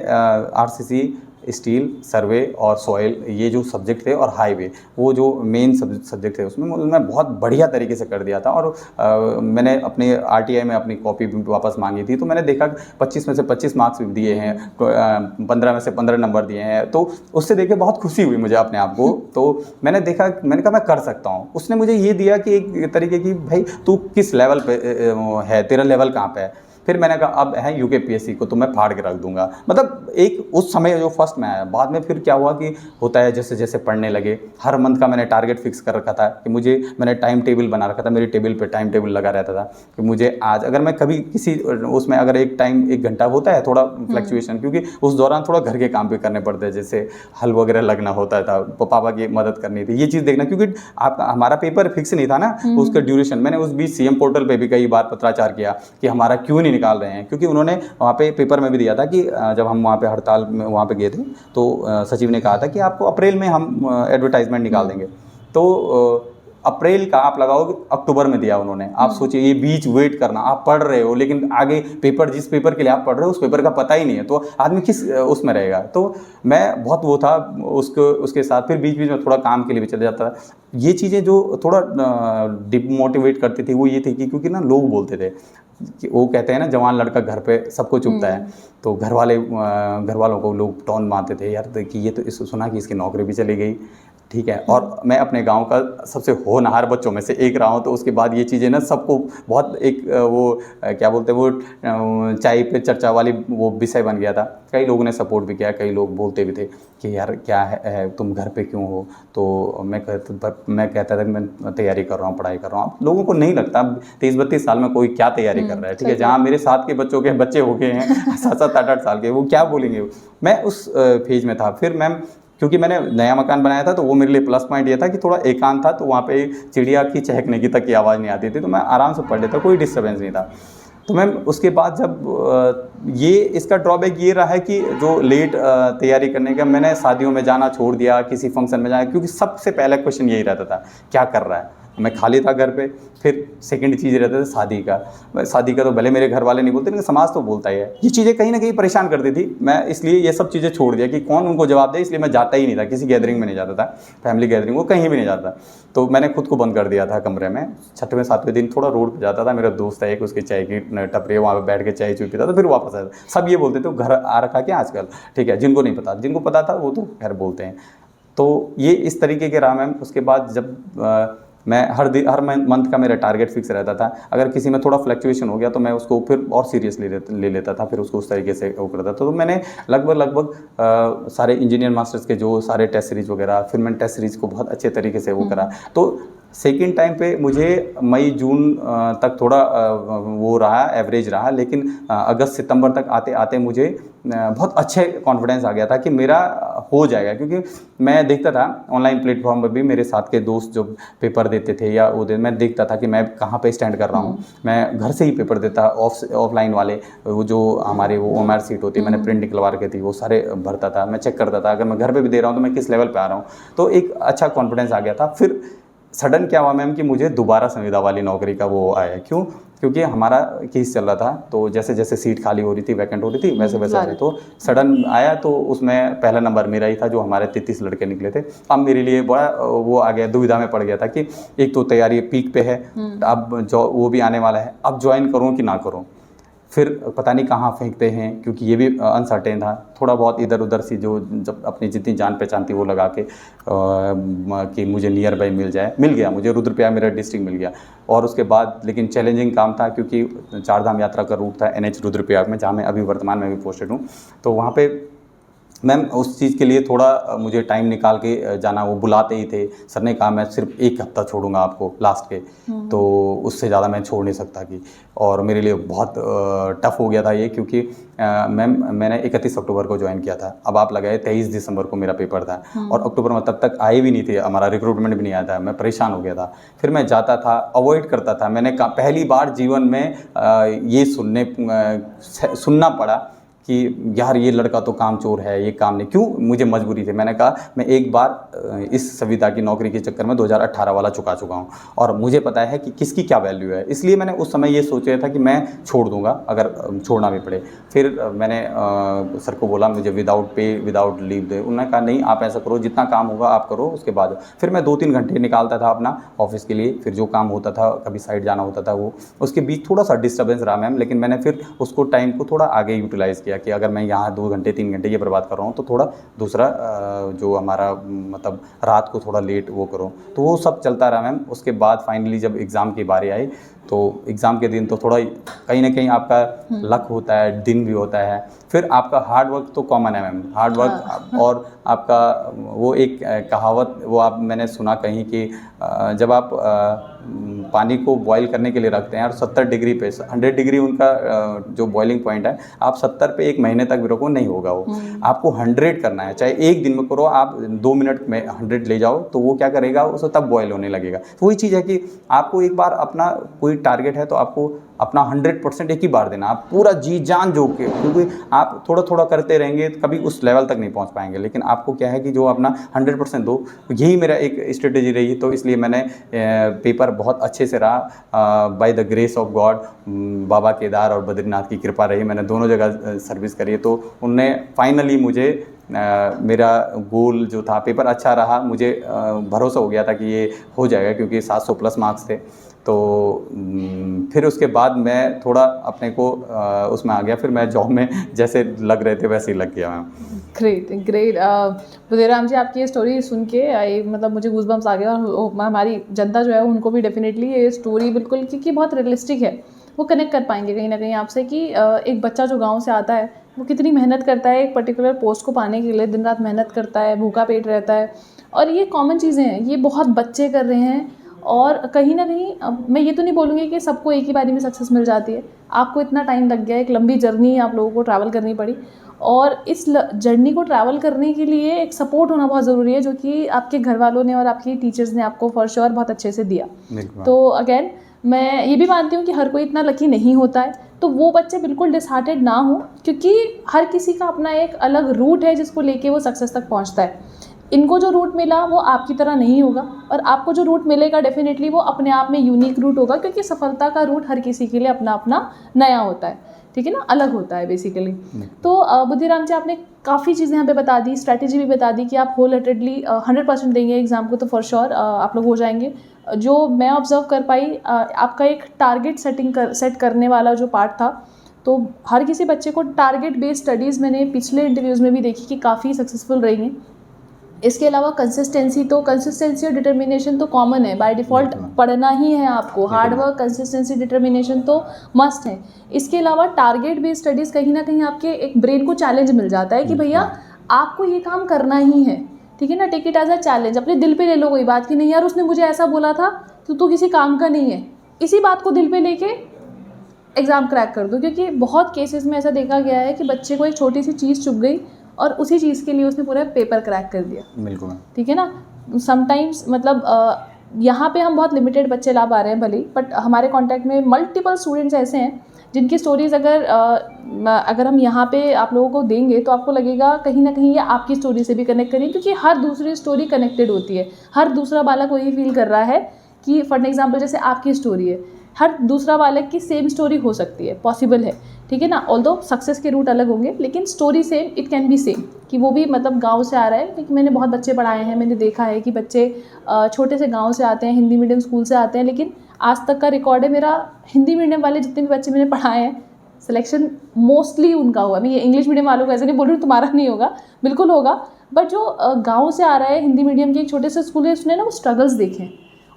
S1: आरसीसी, स्टील, सर्वे और सॉइल, ये जो सब्जेक्ट थे, और हाईवे, वो जो मेन सब्जेक्ट थे उसमें मैं बहुत बढ़िया तरीके से कर दिया था। और मैंने अपने आरटीआई में अपनी कॉपी भी वापस मांगी थी, तो मैंने देखा 25 में से 25 मार्क्स भी दिए हैं, 15 में से 15 नंबर दिए हैं। तो उससे देख के बहुत खुशी हुई मुझे अपने आप को। तो मैंने कहा मैं कर सकता हूँ। उसने मुझे ये दिया कि एक तरीके की, भाई तू किस लेवल पे है, तेरा लेवल कहाँ पे है। फिर मैंने कहा अब है यूकेपीएससी को तो मैं फाड़ के रख दूंगा। मतलब एक उस समय जो फर्स्ट में आया। बाद में फिर क्या हुआ कि होता है जैसे जैसे पढ़ने लगे, हर मंथ का मैंने टारगेट फिक्स कर रखा था कि मैंने टाइम टेबल बना रखा था, मेरी टेबल पे टाइम टेबल लगा रहता था कि मुझे आज, अगर मैं कभी किसी उसमें अगर एक घंटा होता है थोड़ा फ्लक्चुएशन, क्योंकि उस दौरान थोड़ा घर के काम भी करने पड़ते हैं, जैसे हल वगैरह लगना होता था, पापा की मदद करनी थी, ये चीज़ देखना, क्योंकि आपका हमारा पेपर फिक्स नहीं था ना उसका ड्यूरेशन। मैंने उस बीच सीएम पोर्टल पर भी कई बार पत्राचार किया कि हमारा क्यों नहीं निकाल रहे हैं, क्योंकि उन्होंने वहाँ पे पेपर में भी दिया था कि जब हम वहाँ पे हड़ताल में वहाँ पे गए थे तो सचिव ने कहा था कि आपको अप्रैल में हम एडवर्टाइजमेंट निकाल देंगे। तो अप्रैल का आप लगाओगे, अक्टूबर में दिया उन्होंने। आप सोचिए ये बीच वेट करना, आप पढ़ रहे हो लेकिन आगे पेपर, जिस पेपर के लिए आप पढ़ रहे हो उस पेपर का पता ही नहीं है, तो आदमी किस उसमें रहेगा। तो मैं बहुत वो था उसके साथ। फिर बीच बीच में थोड़ा काम के लिए भी चले जाता था। ये चीज़ें जो थोड़ा डिमोटिवेट करती थी वो ये थी कि क्योंकि ना लोग बोलते थे कि वो कहते हैं ना जवान लड़का घर पे सबको चुभता है, तो घर वालों को लोग टॉन मारते थे, यार कि ये तो सुना कि इसकी नौकरी भी चली गई, ठीक है। और मैं अपने गांव का सबसे होनहार बच्चों में से एक रहा हूँ, तो उसके बाद ये चीज़ें ना सबको बहुत एक वो क्या बोलते हैं वो चाय पे चर्चा वाली वो विषय बन गया था। कई लोगों ने सपोर्ट भी किया, कई लोग बोलते भी थे कि यार क्या है तुम घर पे क्यों हो। तो मैं कहता था कि मैं तैयारी कर रहा हूँ, पढ़ाई कर रहा हूँ। लोगों को नहीं लगता 23-32 साल में कोई क्या तैयारी कर रहा है, ठीक है। जहाँ मेरे साथ के बच्चों के बच्चे हो गए हैं 7-7, 8-8 साल के, वो क्या बोलेंगे। मैं उस फेज में था। फिर मैम क्योंकि मैंने नया मकान बनाया था तो वो मेरे लिए प्लस पॉइंट ये था कि थोड़ा एकांत था, तो वहाँ पे चिड़िया की चहकने की तक की आवाज़ नहीं आती थी, तो मैं आराम से पढ़ लेता, कोई डिस्टर्बेंस नहीं था। तो मैम उसके बाद जब ये इसका ड्रॉबैक ये रहा है कि जो लेट तैयारी करने का, मैंने शादियों में जाना छोड़ दिया, किसी फंक्शन में जाना, क्योंकि सबसे पहला क्वेश्चन यही रहता था क्या कर रहा है। मैं खाली था घर पे। फिर सेकंड चीज़ रहता था शादी का। शादी का तो भले मेरे घर वाले नहीं बोलते, लेकिन समाज तो बोलता ही है। ये चीज़ें कहीं ना कहीं परेशान करती थी। मैं इसलिए ये सब चीज़ें छोड़ दिया कि कौन उनको जवाब दे, इसलिए मैं जाता ही नहीं था, किसी गैदरिंग में नहीं जाता था, फैमिली गैदरिंग वो कहीं भी नहीं जाता। तो मैंने खुद को बंद कर दिया था कमरे में। 6वें 7वें दिन थोड़ा रोड पे जाता था, मेरा दोस्त है एक, उसकी चाय की टपरी है, वहाँ पे बैठ के चाय चुई पीता था, फिर वापस आया। सब ये बोलते थे घर आ रखा क्या आजकल, ठीक है। जिनको नहीं पता, जिनको पता था वो तो खैर बोलते हैं। तो ये इस तरीके के रहा मैम। उसके बाद जब मैं हर मंथ का मेरा टारगेट फिक्स रहता था। अगर किसी में थोड़ा फ्लक्चुएशन हो गया तो मैं उसको फिर और सीरियसली ले लेता था, फिर उसको उस तरीके से वो करता था। तो मैंने लगभग सारे इंजीनियर मास्टर्स के जो सारे टेस्ट सीरीज वगैरह, फिर मैंने टेस्ट सीरीज को बहुत अच्छे तरीके से वो करा। तो सेकेंड टाइम पे मुझे मई जून तक थोड़ा वो रहा, एवरेज रहा, लेकिन अगस्त सितंबर तक आते आते मुझे बहुत अच्छे कॉन्फिडेंस आ गया था कि मेरा हो जाएगा। क्योंकि मैं देखता था ऑनलाइन प्लेटफॉर्म पर भी मेरे साथ के दोस्त जो पेपर देते थे या वो मैं देखता था कि मैं कहाँ पे स्टैंड कर रहा हूँ। मैं घर से ही पेपर देता, ऑफलाइन वाले वो जो हमारे वो OMR सीट होती है, मैंने प्रिंट निकलवा रखी थी, वो सारे भरता था, मैं चेक करता था अगर मैं घर पे भी दे रहा हूँ तो मैं किस लेवल पे आ रहा हूँ। तो एक अच्छा कॉन्फिडेंस आ गया था। फिर सडन क्या हुआ मैम कि मुझे दोबारा संविदा वाली नौकरी का वो आया। क्यों? क्योंकि हमारा केस चल रहा था, तो जैसे जैसे सीट खाली हो रही थी, वैकेंट हो रही थी, वैसे वैसे आ रही। तो सडन आया तो उसमें पहला नंबर मेरा ही था, जो हमारे 33 लड़के निकले थे। अब मेरे लिए बड़ा वो आ गया, दुविधा में पड़ गया था कि एक तो तैयारी पीक पे है, अब वो भी आने वाला है, अब ज्वाइन करूँ कि ना करूँ। फिर पता नहीं कहाँ फेंकते हैं, क्योंकि ये भी अनसर्टेन था। थोड़ा बहुत इधर उधर सी जो जब अपनी जितनी जान पहचान थी वो लगा के कि मुझे नियर बाई मिल जाए, मिल गया मुझे। रुद्रप्रयाग मेरा डिस्ट्रिक्ट मिल गया। और उसके बाद लेकिन चैलेंजिंग काम था, क्योंकि 4 धाम यात्रा का रूट था NH रुद्रप्रयाग में, जहाँ मैं अभी वर्तमान में भी पोस्टेड हूँ। तो वहाँ पे मैम उस चीज़ के लिए थोड़ा मुझे टाइम निकाल के जाना, वो बुलाते ही थे। सर ने कहा मैं सिर्फ 1 हफ्ता छोड़ूंगा आपको लास्ट के, तो उससे ज़्यादा मैं छोड़ नहीं सकता कि। और मेरे लिए बहुत टफ हो गया था ये, क्योंकि मैम मैंने 31 अक्टूबर को ज्वाइन किया था। अब आप लगाए 23 दिसंबर को मेरा पेपर था, और अक्टूबर में तब तक आए भी नहीं थे, हमारा रिक्रूटमेंट भी नहीं आया था। मैं परेशान हो गया था। फिर मैं जाता था, अवॉइड करता था। मैंने पहली बार जीवन में ये सुनना पड़ा कि यार ये लड़का तो कामचोर है, ये काम नहीं। क्यों? मुझे मजबूरी थी। मैंने कहा मैं एक बार इस संविदा की नौकरी के चक्कर में 2018 वाला चुका चुका हूँ, और मुझे पता है कि किसकी क्या वैल्यू है। इसलिए मैंने उस समय ये सोचा था कि मैं छोड़ दूंगा अगर छोड़ना भी पड़े। फिर मैंने सर को बोला मुझे विदाउट पे विदाउट लीव दे। उन्होंने कहा नहीं, आप ऐसा करो, जितना काम होगा आप करो, उसके बाद। फिर मैं 2-3 घंटे निकालता था अपना ऑफिस के लिए। फिर जो काम होता था, कभी साइड जाना होता था, वो उसके बीच थोड़ा सा डिस्टर्बेंस रहा मैम, लेकिन मैंने फिर उसको टाइम को थोड़ा आगे यूटिलाइज़ किया कि अगर मैं यहाँ 2 घंटे 3 घंटे ये बर्बाद कर रहा हूँ, तो थोड़ा दूसरा जो हमारा मतलब रात को थोड़ा लेट वो करो। तो वो सब चलता रहा मैम। उसके बाद फाइनली जब एग्ज़ाम की बारी आई, तो एग्ज़ाम के दिन तो थोड़ा कहीं ना कहीं आपका लक होता है, दिन भी होता है, फिर आपका हार्ड वर्क तो कॉमन है मैम। हार्ड वर्क और आपका वो एक कहावत वो आप मैंने सुना कहीं कि जब आप पानी को बॉईल करने के लिए रखते हैं और 70 डिग्री पे, 100 डिग्री उनका जो बॉइलिंग पॉइंट है, आप 70 पे 1 महीने तक भी रखो नहीं होगा वो। आपको 100 करना है, चाहे एक दिन में करो, आप 2 मिनट में 100 ले जाओ, तो वो क्या करेगा, उसको तब बॉयल होने लगेगा। तो वही चीज़ है कि आपको एक बार अपना कोई टारगेट है तो आपको अपना 100% एक ही बार देना, आप पूरा जी जान जो के, क्योंकि आप थोड़ा थोड़ा करते रहेंगे तो कभी उस लेवल तक नहीं पहुंच पाएंगे। लेकिन आपको क्या है कि जो अपना 100% दो, यही मेरा एक स्ट्रेटेजी रही। तो इसलिए मैंने पेपर बहुत अच्छे से रहा, by the grace of God. बाबा केदार और बद्रीनाथ की कृपा रही, मैंने दोनों जगह सर्विस करी। तो उनने फाइनली मुझे मेरा गोल जो था, पेपर अच्छा रहा, मुझे भरोसा हो गया था कि ये हो जाएगा, क्योंकि 700 प्लस मार्क्स थे। तो फिर उसके बाद मैं थोड़ा अपने को उसमें आ गया। फिर मैं जॉब में जैसे लग रहे थे वैसे ही लग गया मैं।
S2: ग्रेट ग्रेट बुदेराम जी, आपकी ये स्टोरी सुन के मतलब मुझे गूज़बम्स आ गए, और हमारी जनता जो है उनको भी डेफिनेटली ये स्टोरी बिल्कुल, क्योंकि बहुत रियलिस्टिक है, वो कनेक्ट कर पाएंगे कहीं ना कहीं आपसे कि एक बच्चा जो गांव से आता है वो कितनी मेहनत करता है एक पर्टिकुलर पोस्ट को पाने के लिए, दिन रात मेहनत करता है, भूखा पेट रहता है। और ये कॉमन चीज़ें हैं, ये बहुत बच्चे कर रहे हैं। और कहीं ना कहीं मैं ये तो नहीं बोलूँगी कि सबको एक ही बारी में सक्सेस मिल जाती है। आपको इतना टाइम लग गया, एक लंबी जर्नी आप लोगों को ट्रैवल करनी पड़ी, और इस जर्नी को ट्रैवल करने के लिए एक सपोर्ट होना बहुत ज़रूरी है, जो कि आपके घर वालों ने और आपकी टीचर्स ने आपको फॉर श्योर बहुत अच्छे से दिया। तो अगेन मैं ये भी मानती हूँ कि हर कोई इतना लकी नहीं होता है, तो वो बच्चे बिल्कुल डिसहार्टेड ना हो, क्योंकि हर किसी का अपना एक अलग रूट है जिसको लेके वो सक्सेस तक पहुँचता है। इनको जो रूट मिला वो आपकी तरह नहीं होगा, और आपको जो रूट मिलेगा डेफिनेटली वो अपने आप में यूनिक रूट होगा, क्योंकि सफलता का रूट हर किसी के लिए अपना अपना नया होता है, ठीक है ना, अलग होता है बेसिकली। तो बुद्धिराम जी, आपने काफ़ी चीज़ें यहाँ पे बता दी, स्ट्रैटेजी भी बता दी कि आप होल हार्टेडली 100% देंगे एग्ज़ाम को, तो फॉर श्योर आप लोग हो जाएंगे। जो मैं ऑब्जर्व कर पाई, आपका एक टारगेट सेट करने वाला जो पार्ट था, तो हर किसी बच्चे को टारगेट बेस्ड स्टडीज़ मैंने पिछले इंटरव्यूज़ में भी देखी कि काफ़ी सक्सेसफुल रही हैं। इसके अलावा कंसिस्टेंसी और डिटर्मिनेशन तो कॉमन है, बाय डिफ़ॉल्ट पढ़ना ही है आपको, हार्ड वर्क, कंसिस्टेंसी, डिटर्मिनेशन तो मस्ट है। इसके अलावा टारगेट बेस्ड स्टडीज़ कहीं ना कहीं आपके एक ब्रेन को चैलेंज मिल जाता है कि भैया आपको ये काम करना ही है, ठीक है ना, take it as a challenge, अपने दिल पे ले लो कोई बात कि नहीं यार उसने मुझे ऐसा बोला था तो तू किसी काम का नहीं है, इसी बात को दिल पे लेके एग्ज़ाम क्रैक कर दो। क्योंकि बहुत केसेस में ऐसा देखा गया है कि बच्चे को एक छोटी सी चीज़ चुभ गई और उसी चीज़ के लिए उसने पूरा पेपर क्रैक कर दिया,
S1: बिल्कुल, ठीक
S2: है ना। समटाइम्स मतलब यहाँ पे हम बहुत लिमिटेड बच्चे ला पा रहे हैं भले, बट हमारे कांटेक्ट में मल्टीपल स्टूडेंट्स ऐसे हैं जिनकी स्टोरीज़ अगर हम यहाँ पे आप लोगों को देंगे तो आपको लगेगा कहीं ना कहीं ये आपकी स्टोरी से भी कनेक्ट करें, क्योंकि हर दूसरी स्टोरी कनेक्टेड होती है। हर दूसरा बालक वही फील कर रहा है कि फॉर एग्जाम्पल जैसे आपकी स्टोरी है, हर दूसरा बालक की सेम स्टोरी हो सकती है, पॉसिबल है, ठीक है ना। ऑल्दो सक्सेस के रूट अलग होंगे लेकिन story same, it can be same, कि वो भी मतलब गांव से आ रहा है। क्योंकि मैंने बहुत बच्चे पढ़ाए हैं, मैंने देखा है कि बच्चे छोटे से गांव से आते हैं, हिंदी मीडियम स्कूल से आते हैं, लेकिन आज तक का रिकॉर्ड है मेरा, हिंदी मीडियम वाले जितने भी बच्चे मैंने पढ़ाए हैं सिलेक्शन मोस्टली उनका हुआ। मैं ये इंग्लिश मीडियम वालों को ऐसे नहीं बोल रही हूँ तुम्हारा नहीं होगा, बिल्कुल होगा, बट जो गाँव से आ रहा है हिंदी मीडियम के एक छोटे से स्कूल है, उसने ना वो स्ट्रगल्स देखे हैं,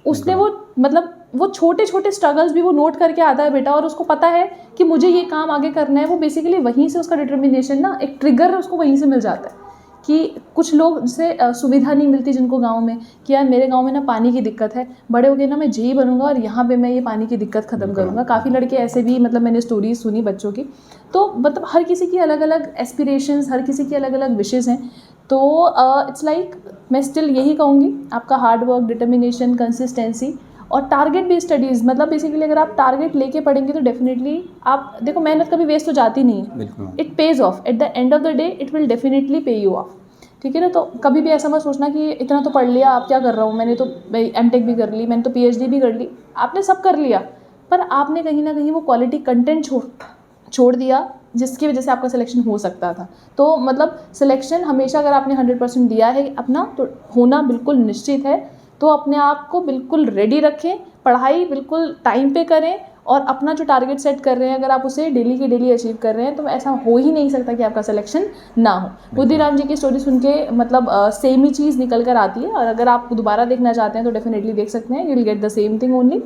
S2: उसने वो मतलब वो छोटे छोटे स्ट्रगल्स भी वो नोट करके आता है बेटा, और उसको पता है कि मुझे ये काम आगे करना है। वो बेसिकली वहीं से उसका डिटर्मिनेशन ना, एक ट्रिगर उसको वहीं से मिल जाता है। कि कुछ लोग जैसे सुविधा नहीं मिलती जिनको गांव में, कि यार मेरे गांव में ना पानी की दिक्कत है, बड़े हो गए ना मैं जेई बनूंगा और यहाँ पे मैं ये पानी की दिक्कत ख़त्म करूँगा। काफ़ी लड़के ऐसे भी, मतलब मैंने स्टोरीज सुनी बच्चों की। तो मतलब हर किसी की अलग अलग एस्पिरेशंस, हर किसी की अलग अलग विशेज़ हैं। तो इट्स लाइक मैं स्टिल यही कहूँगी, आपका हार्ड वर्क, डिटर्मिनेशन, कंसिस्टेंसी और टारगेट बेस्ड स्टडीज़, मतलब बेसिकली अगर आप टारगेट लेके पढ़ेंगे तो डेफिनेटली आप देखो, मेहनत कभी वेस्ट तो जाती नहीं है, it pays of at the end of the day, it will definitely पे यू ऑफ, ठीक है ना। तो कभी भी ऐसा मत सोचना कि इतना तो पढ़ लिया, आप क्या कर रहा हूँ, मैंने तो एमटेक भी कर ली, मैंने तो पीएचडी भी कर ली, आपने सब कर लिया, पर आपने कहीं ना कहीं वो क्वालिटी कंटेंट छोड़ दिया जिसकी वजह से आपका सिलेक्शन हो सकता था। तो मतलब सिलेक्शन हमेशा अगर आपने 100% दिया है अपना, तो होना बिल्कुल निश्चित है। तो अपने आप को बिल्कुल रेडी रखें, पढ़ाई बिल्कुल टाइम पे करें, और अपना जो टारगेट सेट कर रहे हैं अगर आप उसे डेली की डेली अचीव कर रहे हैं तो ऐसा हो ही नहीं सकता कि आपका सिलेक्शन ना हो। बुद्धिराम जी की स्टोरी सुन के मतलब सेम ही चीज़ निकल कर आती है, और अगर आप दोबारा देखना चाहते हैं तो डेफिनेटली देख सकते हैं, you will get the same thing only.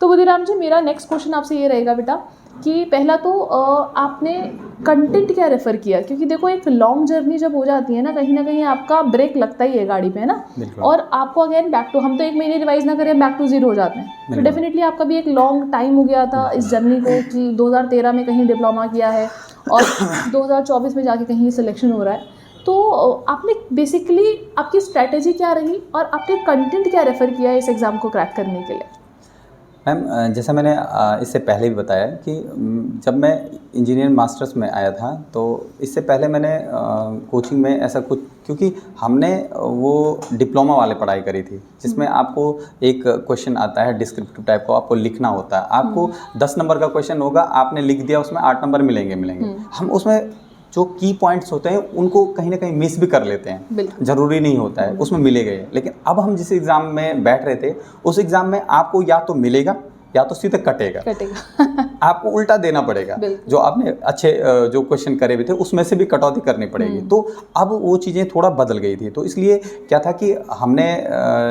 S2: तो बुद्धिराम जी, मेरा नेक्स्ट क्वेश्चन आपसे ये रहेगा बेटा कि पहला तो आपने कंटेंट क्या रेफ़र किया, क्योंकि देखो एक लॉन्ग जर्नी जब हो जाती है ना कहीं आपका ब्रेक लगता ही है गाड़ी पे, है ना, और आपको अगेन बैक टू, हम तो एक महीने रिवाइज ना करें बैक टू जीरो हो जाते हैं। तो डेफिनेटली आपका भी एक लॉन्ग टाइम हो गया था इस जर्नी को, कि 2013 में कहीं डिप्लोमा किया है और 2024 में जाके कहीं सिलेक्शन हो रहा है। तो आपने बेसिकली आपकी स्ट्रैटेजी क्या रही और आपने कंटेंट क्या रेफ़र किया है इस एग्ज़ाम को क्रैक करने के लिए?
S1: मैम, जैसा मैंने इससे पहले भी बताया कि जब मैं इंजीनियरिंग मास्टर्स में आया था तो इससे पहले मैंने कोचिंग में ऐसा कुछ, क्योंकि हमने वो डिप्लोमा वाले पढ़ाई करी थी जिसमें आपको एक क्वेश्चन आता है डिस्क्रिप्टिव टाइप को, आपको लिखना होता है, आपको 10 नंबर का क्वेश्चन होगा, आपने लिख दिया, उसमें 8 नंबर मिलेंगे। हम उसमें जो की पॉइंट्स होते हैं उनको कहीं ना कहीं मिस भी कर लेते हैं, ज़रूरी नहीं होता है उसमें मिले गए। लेकिन अब हम जिस एग्ज़ाम में बैठ रहे थे उस एग्ज़ाम में आपको या तो मिलेगा या तो सीधे कटेगा आपको उल्टा देना पड़ेगा, जो आपने अच्छे जो क्वेश्चन करे हुए थे उसमें से भी कटौती करनी पड़ेगी। तो अब वो चीज़ें थोड़ा बदल गई थी, तो इसलिए क्या था कि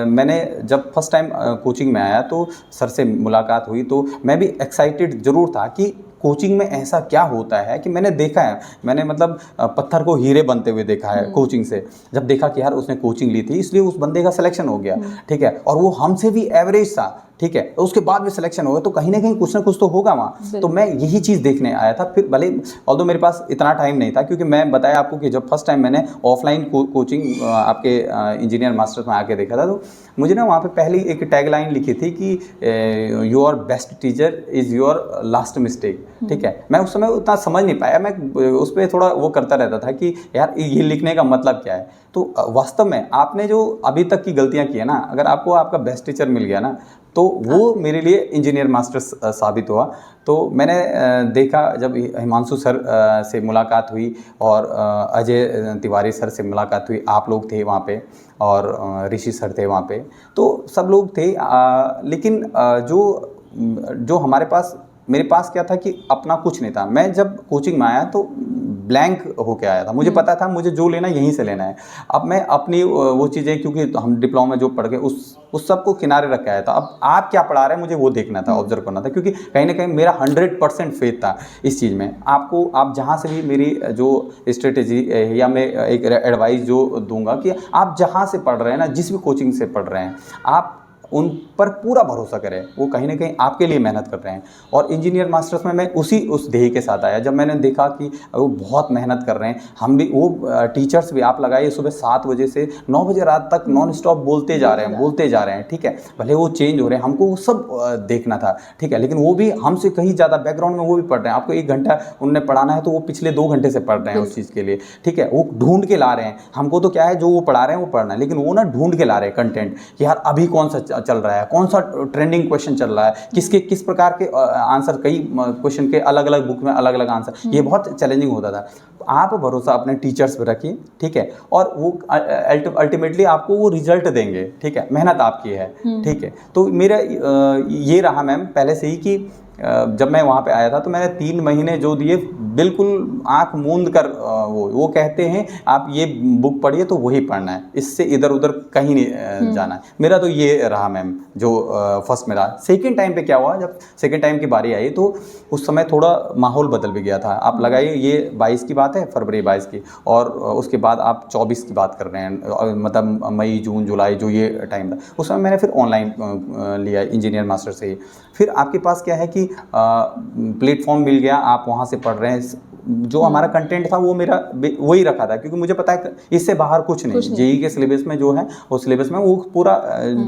S1: मैंने जब फर्स्ट टाइम कोचिंग में आया तो सर से मुलाकात हुई, तो मैं भी एक्साइटेड ज़रूर था कि कोचिंग में ऐसा क्या होता है कि मैंने देखा है, मैंने मतलब पत्थर को हीरे बनते हुए देखा है कोचिंग से। जब देखा कि यार उसने कोचिंग ली थी इसलिए उस बंदे का सिलेक्शन हो गया, ठीक है, और वो हमसे भी एवरेज था, ठीक है, तो उसके बाद भी सिलेक्शन हो गया, तो कहीं ना कहीं कुछ ना कुछ तो होगा वहाँ। तो मैं यही चीज़ देखने आया था। फिर भले ऑल्दो मेरे पास इतना टाइम नहीं था, क्योंकि मैं बताया आपको कि जब फर्स्ट टाइम मैंने ऑफलाइन कोचिंग आपके इंजीनियर मास्टर्स में आके देखा था, तो मुझे ना वहाँ पे पहली एक टैगलाइन लिखी थी कि your best teacher is your last mistake. ठीक है। मैं उस समय उतना समझ नहीं पाया, मैं उस पर थोड़ा वो करता रहता था कि यार ये लिखने का मतलब क्या है। तो वास्तव में आपने जो अभी तक की गलतियाँ की है ना, अगर आपको आपका बेस्ट टीचर मिल गया ना, तो वो मेरे लिए इंजीनियर मास्टर साबित हुआ। तो मैंने देखा जब हिमांशु सर से मुलाकात हुई और अजय तिवारी सर से मुलाकात हुई, आप लोग थे वहाँ पे और ऋषि सर थे वहाँ पे, तो सब लोग थे। लेकिन जो हमारे पास, मेरे पास क्या था कि अपना कुछ नहीं था। मैं जब कोचिंग में आया तो ब्लैंक होके आया था, मुझे पता था मुझे जो लेना यहीं से लेना है। अब मैं अपनी वो चीज़ें, क्योंकि हम डिप्लोमा में जो पढ़ गए उस सब को किनारे रख के आया था। अब आप क्या पढ़ा रहे हैं मुझे वो देखना था, ऑब्जर्व करना था, क्योंकि कहीं ना कहीं मेरा 100% फेथ था इस चीज़ में। आप जहाँ से भी मेरी जो स्ट्रेटेजी या मैं एक एडवाइस जो दूंगा कि आप जहाँ से पढ़ रहे हैं ना, जिस भी कोचिंग से पढ़ रहे हैं, आप उन पर पूरा भरोसा करें, वो कहीं ना कहीं आपके लिए मेहनत कर रहे हैं। और इंजीनियर मास्टर्स में मैं उस ध्येय के साथ आया, जब मैंने देखा कि वो बहुत मेहनत कर रहे हैं। हम भी वो टीचर्स भी, आप लगाइए सुबह 7 बजे से 9 बजे रात तक नॉन स्टॉप बोलते जा रहे हैं, ठीक है। भले वो चेंज हो रहे हैं, हमको वो सब देखना था, ठीक है, लेकिन वो भी हमसे कहीं ज़्यादा बैकग्राउंड में वो भी पढ़ रहे हैं। आपको 1 घंटा उनने पढ़ाना है तो वो पिछले 2 घंटे से पढ़ रहे हैं उस चीज़ के लिए, ठीक है। वो ढूंढ के ला रहे हैं, हमको तो क्या है जो वो पढ़ा रहे हैं वो पढ़ना है, लेकिन वो ना ढूंढ के ला रहे हैं कंटेंट कि यार अभी कौन सा चल रहा है, कौन सा ट्रेंडिंग क्वेश्चन चल रहा है, किस प्रकार के आंसर, कई क्वेश्चन के अलग अलग बुक में अलग अलग आंसर, ये बहुत चैलेंजिंग होता था। आप भरोसा अपने टीचर्स पर रखिए, ठीक है, और वो अल्टीमेटली आपको वो रिजल्ट देंगे, ठीक है, मेहनत आपकी है, ठीक है। तो मेरा ये रहा मैम पहले से ही कि जब मैं वहाँ पे आया था तो मैंने 3 महीने जो दिए, बिल्कुल आंख मूंद कर वो कहते हैं आप ये बुक पढ़िए तो वही पढ़ना है, इससे इधर उधर कहीं नहीं जाना है। मेरा तो ये रहा मैम जो फर्स्ट में रहा। सेकेंड टाइम पे क्या हुआ, जब सेकेंड टाइम की बारी आई तो उस समय थोड़ा माहौल बदल भी गया था। आप लगाइए ये 22 की बात है, फरवरी 22 की, और उसके बाद आप 24 की बात कर रहे हैं, मतलब मई जून जुलाई जो ये टाइम था, उस समय मैंने फिर ऑनलाइन लिया इंजीनियर मास्टर से ही। फिर आपके पास क्या है कि प्लेटफॉर्म मिल गया, आप वहाँ से पढ़ रहे हैं। जो हमारा कंटेंट था वो मेरा वही रखा था, क्योंकि मुझे पता है इससे बाहर कुछ नहीं। जेईई के सिलेबस में जो है वो सिलेबस में वो पूरा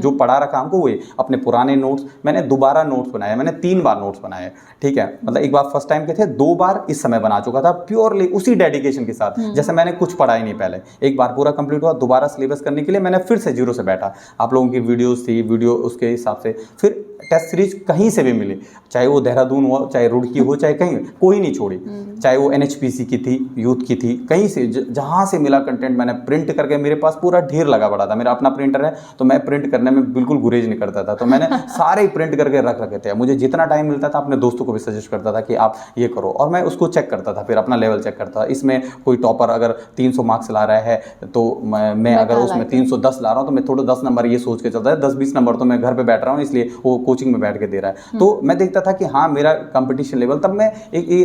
S1: जो पढ़ा रखा हमको वही। अपने पुराने नोट्स मैंने दोबारा नोट्स बनाए, मैंने 3 बार नोट्स बनाए, ठीक है। मतलब एक बार फर्स्ट टाइम के थे, 2 बार इस समय बना चुका था, प्योरली उसी डेडिकेशन के साथ, जैसे मैंने कुछ पढ़ा ही नहीं पहले। एक बार पूरा कंप्लीट हुआ, दोबारा सिलेबस करने के लिए मैंने फिर से 0 से बैठा। आप लोगों की वीडियोस थी, वीडियो उसके हिसाब से फिर टेस्ट सीरीज कहीं से भी मिली, चाहे वो देहरादून हो, चाहे रुड़की हो, चाहे कहीं, कोई नहीं छोड़ी। चाहे वो NHPC की थी, यूथ की थी, कहीं से जहाँ से मिला कंटेंट मैंने प्रिंट करके, मेरे पास पूरा ढेर लगा पड़ा था। मेरा अपना प्रिंटर है तो मैं प्रिंट करने में बिल्कुल गुरेज नहीं करता था, तो मैंने सारे ही प्रिंट करके रख रखे थे। मुझे जितना टाइम मिलता था अपने दोस्तों को भी सजेस्ट करता था कि आप ये करो, और मैं उसको चेक करता था, फिर अपना लेवल चेक करता था। इसमें कोई टॉपर अगर 300 मार्क्स ला रहा है तो मैं अगर उसमें 310 ला रहा हूँ तो मैं थोड़ा 10 नंबर ये सोच के चलता है, 10-20 नंबर तो मैं घर पर बैठ रहा हूँ, इसलिए वो कोचिंग में बैठ के दे रहा है। तो मैं देखता था कि हाँ मेरा कंपटीशन लेवल, तब मैं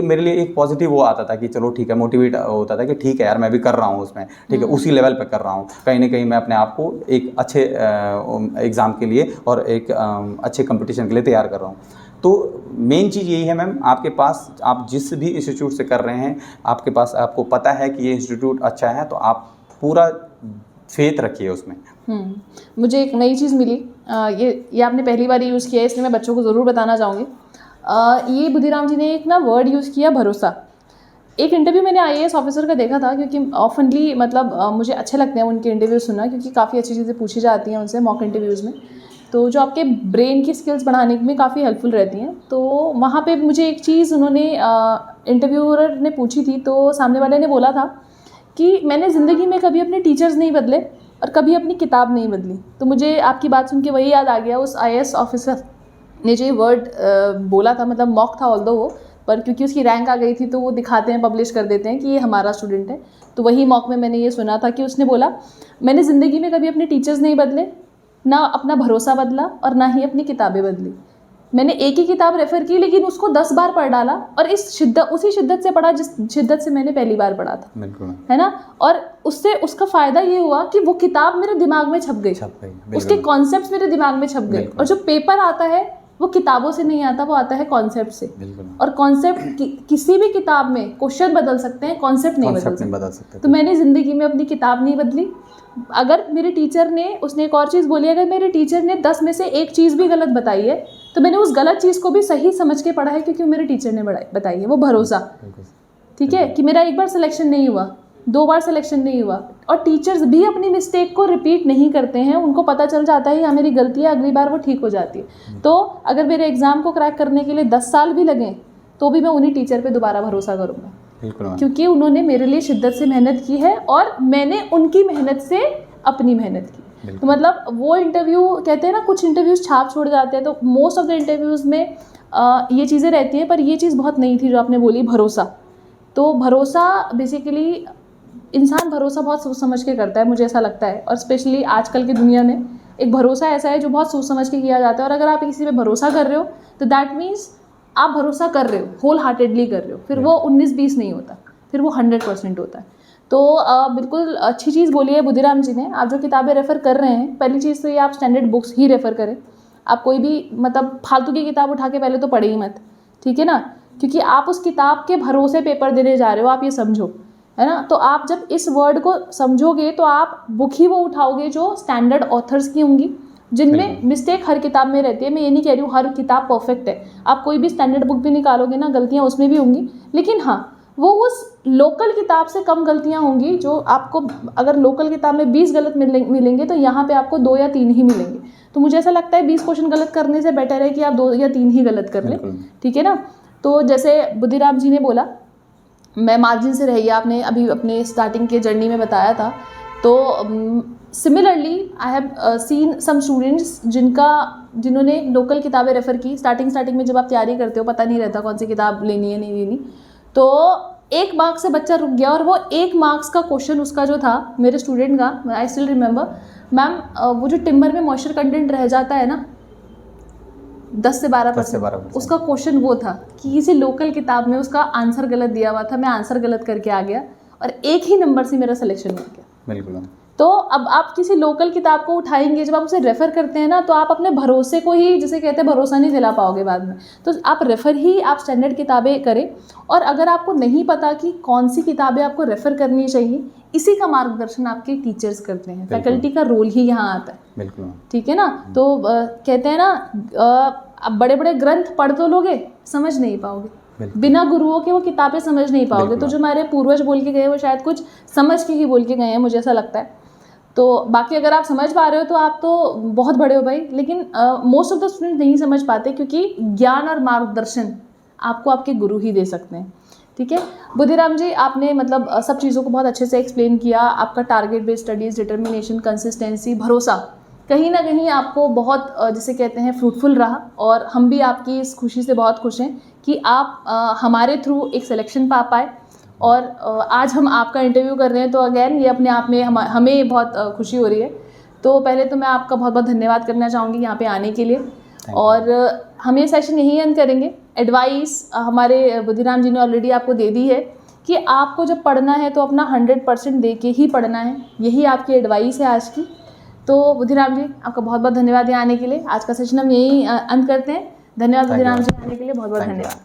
S1: मेरे लिए एक पॉजिटिव वो आता था कि चलो ठीक है, मोटिवेट होता था कि ठीक है यार मैं भी कर रहा हूँ उसमें, ठीक है, उसी लेवल पे कर रहा हूँ। कहीं ना कहीं मैं अपने आप को एक अच्छे एग्ज़ाम के लिए और एक अच्छे कंपटीशन के लिए तैयार कर रहा हूँ। तो मेन चीज़ यही है मैम, आपके पास आप जिस भी इंस्टीट्यूट से कर रहे हैं, आपके पास आपको पता है कि ये इंस्टीट्यूट अच्छा है, तो आप पूरा फेथ रखिए उसमें।
S2: मुझे एक नई चीज़ मिली, ये आपने पहली बार यूज़ किया है, इसलिए मैं बच्चों को ज़रूर बताना चाहूँगी। ये बुद्धिराम जी ने एक ना वर्ड यूज़ किया, भरोसा। एक इंटरव्यू मैंने IAS ऑफिसर का देखा था, क्योंकि ऑफनली मतलब मुझे अच्छे लगते हैं उनके इंटरव्यू सुनना, क्योंकि काफ़ी अच्छी चीज़ें पूछी जाती हैं उनसे मॉक इंटरव्यूज़ में, तो जो आपके ब्रेन की स्किल्स बढ़ाने में काफ़ी हेल्पफुल रहती हैं। तो वहाँ पे मुझे एक चीज़ उन्होंने इंटरव्यूअर ने पूछी थी, तो सामने वाले ने बोला था कि मैंने ज़िंदगी में कभी अपने टीचर्स नहीं बदले और कभी अपनी किताब नहीं बदली। तो मुझे आपकी बात सुन के वही याद आ गया, उस IAS ऑफिसर ने जो ये वर्ड बोला था, मतलब मॉक था ऑल्दो वो, पर क्योंकि उसकी रैंक आ गई थी तो वो दिखाते हैं, पब्लिश कर देते हैं कि ये हमारा स्टूडेंट है। तो वही मॉक में मैंने ये सुना था कि उसने बोला, मैंने ज़िंदगी में कभी अपने टीचर्स नहीं बदले, ना अपना भरोसा बदला और ना ही अपनी किताबें बदली। मैंने एक ही किताब रेफ़र की, लेकिन उसको 10 बार पढ़ डाला, और उसी शिद्दत से पढ़ा जिस शिद्दत से मैंने पहली बार पढ़ा था,
S1: बिल्कुल,
S2: है ना। और उससे उसका फ़ायदा ये हुआ कि वो किताब मेरे दिमाग में छप गई, उसके कॉन्सेप्ट्स मेरे दिमाग में छप गए। और जो पेपर आता है वो किताबों से नहीं आता, वो आता है कॉन्सेप्ट से। और कॉन्सेप्ट किसी भी किताब में क्वेश्चन बदल सकते हैं, कॉन्सेप्ट नहीं बदल सकते। तो मैंने ज़िंदगी में अपनी किताब नहीं बदली। अगर मेरे टीचर ने, उसने एक और चीज़ बोली, अगर मेरे टीचर ने 10 में से एक चीज़ भी गलत बताई है तो मैंने उस गलत चीज़ को भी सही समझ के पढ़ा है, क्योंकि मेरे टीचर ने बताई है, वो भरोसा।
S1: बिल्कुल।
S2: ठीक है, कि मेरा एक बार सिलेक्शन नहीं हुआ, 2 बार सिलेक्शन नहीं हुआ, और टीचर्स भी अपनी मिस्टेक को रिपीट नहीं करते हैं, उनको पता चल जाता है हाँ मेरी गलती है, अगली बार वो ठीक हो जाती है। तो अगर मेरे एग्ज़ाम को क्रैक करने के लिए 10 साल भी लगें तो भी मैं उन्हीं टीचर पे दोबारा भरोसा करूँगा,
S1: बिल्कुल मैम।
S2: क्योंकि उन्होंने मेरे लिए शिद्दत से मेहनत की है और मैंने उनकी मेहनत से अपनी मेहनत की। तो मतलब वो इंटरव्यू, कहते हैं ना कुछ इंटरव्यूज़ छाप छोड़ जाते हैं, तो मोस्ट ऑफ द इंटरव्यूज़ में ये चीज़ें रहती हैं, पर ये चीज़ बहुत नई थी जो आपने बोली, भरोसा। तो भरोसा बेसिकली इंसान भरोसा बहुत सोच समझ के करता है, मुझे ऐसा लगता है, और स्पेशली आजकल की दुनिया में एक भरोसा ऐसा है जो बहुत सोच समझ के किया जाता है, और अगर आप किसी पे भरोसा कर रहे हो तो दैट मीन्स आप भरोसा कर रहे हो, होल हार्टेडली कर रहे हो, फिर वो 19-20 नहीं होता, फिर वो 100% होता है। तो बिल्कुल अच्छी चीज़ बोली है बुद्धिराम जी ने। आप जो किताबें रेफ़र कर रहे हैं, पहली चीज़ तो ये आप स्टैंडर्ड बुक्स ही रेफ़र करें। आप कोई भी मतलब फालतू की किताब उठा के पहले तो पढ़े ही मत, ठीक है ना, क्योंकि आप उस किताब के भरोसे पेपर देने जा रहे हो, आप ये समझो, है ना। तो आप जब इस वर्ड को समझोगे तो आप बुक ही वो उठाओगे जो स्टैंडर्ड ऑथर्स की होंगी, जिनमें मिस्टेक हर किताब में रहती है। मैं ये नहीं कह रही हूँ हर किताब परफेक्ट है, आप कोई भी स्टैंडर्ड बुक भी निकालोगे ना, गलतियाँ उसमें भी होंगी, लेकिन हाँ वो उस लोकल किताब से कम गलतियाँ होंगी। जो आपको अगर लोकल किताब में 20 गलत मिलेंगे तो यहाँ पे आपको 2 या 3 ही मिलेंगे। तो मुझे ऐसा लगता है 20 क्वेश्चन गलत करने से बेटर है कि आप 2 या 3 ही गलत कर लें, ठीक है ना। तो जैसे बुद्धिराम जी ने बोला, मैं मार्जिन से रही, आपने अभी अपने स्टार्टिंग के जर्नी में बताया था। तो similarly I have seen some students जिन्होंने लोकल किताबें रेफ़र की। स्टार्टिंग में जब आप तैयारी करते हो पता नहीं रहता कौन सी किताब लेनी है नहीं लेनी, तो 1 मार्क्स से बच्चा रुक गया, और वो 1 मार्क्स का क्वेश्चन उसका जो था मेरे स्टूडेंट का, आई स्टिल रिमेंबर मैम, वो जो टिम्बर में मॉइस्चर कंटेंट रह जाता है ना 10 से 12%, उसका क्वेश्चन वो था कि किसी लोकल किताब में उसका आंसर गलत दिया हुआ था, मैं आंसर गलत करके आ गया और 1 ही नंबर से मेरा सिलेक्शन हो गया।
S1: बिल्कुल।
S2: तो अब आप किसी लोकल किताब को उठाएंगे, जब आप उसे रेफ़र करते हैं ना, तो आप अपने भरोसे को ही, जिसे कहते हैं, भरोसा नहीं दिला पाओगे बाद में। तो आप रेफ़र ही आप स्टैंडर्ड किताबें करें, और अगर आपको नहीं पता कि कौन सी किताबें आपको रेफ़र करनी चाहिए, इसी का मार्गदर्शन आपके टीचर्स करते हैं, फैकल्टी का रोल ही यहाँ आता है।
S1: बिल्कुल,
S2: ठीक है ना। तो कहते हैं ना, अब बड़े बड़े ग्रंथ पढ़ तो लोगे, समझ नहीं पाओगे, बिना गुरुओं के वो किताबें समझ नहीं पाओगे। तो जो हमारे पूर्वज बोल के गए वो शायद कुछ समझ के ही बोल के गए हैं, मुझे ऐसा लगता है। तो बाकी अगर आप समझ पा रहे हो तो आप तो बहुत बड़े हो भाई, लेकिन मोस्ट ऑफ द स्टूडेंट नहीं समझ पाते, क्योंकि ज्ञान और मार्गदर्शन आपको आपके गुरु ही दे सकते हैं। ठीक है बुद्धिराम जी, आपने मतलब सब चीज़ों को बहुत अच्छे से एक्सप्लेन किया। आपका target based studies, determination, consistency, भरोसा कहीं ना कहीं आपको बहुत जिसे कहते हैं फ्रूटफुल रहा, और हम भी आपकी इस खुशी से बहुत खुश हैं कि आप हमारे थ्रू एक सिलेक्शन पा पाए, और आज हम आपका इंटरव्यू कर रहे हैं। तो अगेन ये अपने आप में हमें बहुत खुशी हो रही है। तो पहले तो मैं आपका बहुत बहुत धन्यवाद करना चाहूँगी यहाँ पे आने के लिए, और हम ये सेशन यहीं एंड करेंगे। एडवाइस हमारे बुद्धिराम जी ने ऑलरेडी आपको दे दी है कि आपको जब पढ़ना है तो अपना 100% दे के ही पढ़ना है, यही आपकी एडवाइस है आज की। तो बुद्धिराम जी, आपका बहुत बहुत धन्यवाद यहाँ आने के लिए। आज का सेशन हम यहीं अंत करते हैं। धन्यवाद बुद्धिराम जी, आने के लिए बहुत बहुत धन्यवाद।